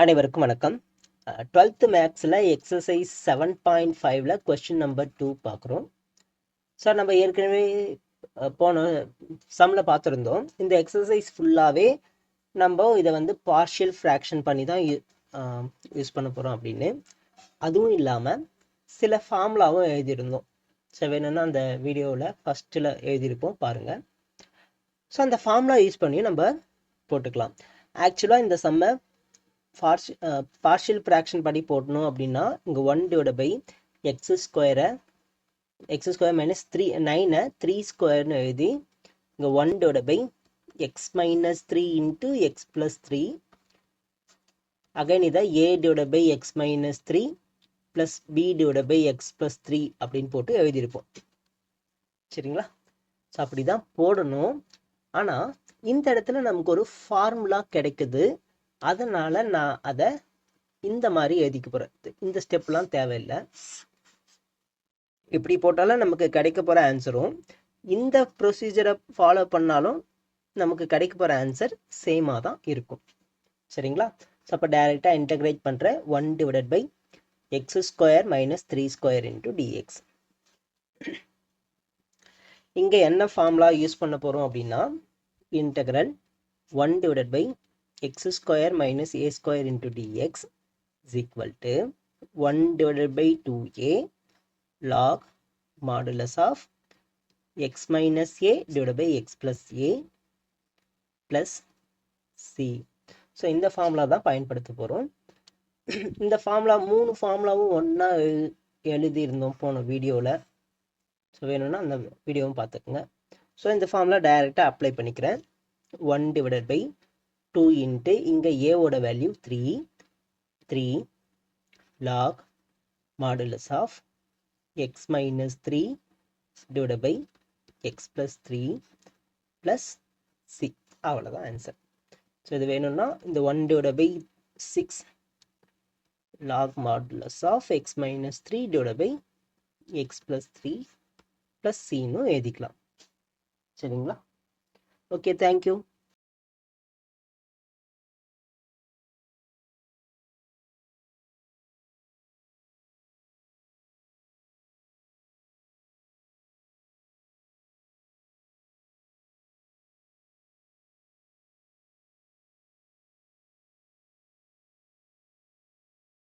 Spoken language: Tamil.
அனைவருக்கும் வணக்கம். 12th மேக்ஸில் எக்ஸசைஸ் 7.5ல கொஸ்டின் நம்பர் 2 பார்க்குறோம். சார் நம்ம ஏற்கனவே போன சம்மில் பார்த்துருந்தோம். இந்த எக்ஸசைஸ் ஃபுல்லாகவே நம்ம இதை வந்து பார்ஷியல் ஃப்ராக்ஷன் பண்ணி தான் யூஸ் பண்ண போகிறோம் அப்படின்னு. அதுவும் இல்லாமல் சில ஃபார்முலாவும் எழுதியிருந்தோம். ஸோ வேணும்னா அந்த வீடியோவில் ஃபஸ்ட்டில் எழுதியிருப்போம் பாருங்கள். ஸோ அந்த ஃபார்முலா யூஸ் பண்ணி நம்ம போட்டுக்கலாம். ஆக்சுவலாக இந்த சம்மை பார்ஷியல் ஃப்ராக்ஷன் படி போடணும் அப்படின்னா இங்கே 1/, எக்ஸ் ஸ்கொயர் மைனஸ் 9 3 ஸ்கொயர்னு எழுதி இங்கே 1/, X minus 3 into X plus 3 again இதை a/, X minus 3 plus b/, X plus 3 அப்படின்னு போட்டு எழுதியிருப்போம். சரிங்களா? ஸோ அப்படி தான் போடணும். ஆனால் இந்த இடத்துல நமக்கு ஒரு ஃபார்முலா கிடைக்குது. அதனால் நான் அதை இந்த மாதிரி எழுதிக்க போகிறேன். இந்த ஸ்டெப்லாம் தேவையில்லை. இப்படி போட்டாலும் நமக்கு கிடைக்க போகிற ஆன்சரும் இந்த ப்ரொசீஜரை ஃபாலோ பண்ணாலும் நமக்கு கிடைக்க போகிற ஆன்சர் சேமாக தான் இருக்கும். சரிங்களா? ஸோ அப்போ டைரெக்டாக இன்டகிரேட் பண்ணுறேன். 1/, X square minus 3 square into dx. இங்கே என்ன ஃபார்முலா யூஸ் பண்ண போகிறோம் அப்படின்னா integral 1/, x square minus a square into dx is equal to 1/2a log modulus of x minus a divided by x plus a plus c. So இந்த ஃபார்முலா தான் பயன்படுத்த போகிறோம். இந்த ஃபார்முலா 3 ஃபார்முலாவும் ஒன்றா எழுதியிருந்தோம் போன வீடியோவில். ஸோ வேணும்னா அந்த வீடியோவும் பார்த்துக்குங்க. ஸோ இந்த ஃபார்முலா டைரெக்டாக அப்ளை பண்ணிக்கிறேன். 1/, 2 இன்ட்டு இங்கே ஏவோட value 3 log modulus of x minus 3 divided by x plus 3 plus c. அவ்வளோதான் ஆன்சர். ஸோ இது வேணும்னா இந்த 1/6 log modulus of x minus 3 divided by x plus 3 plus c ன்னு எழுதிக்கலாம். சரிங்களா? Okay, thank you.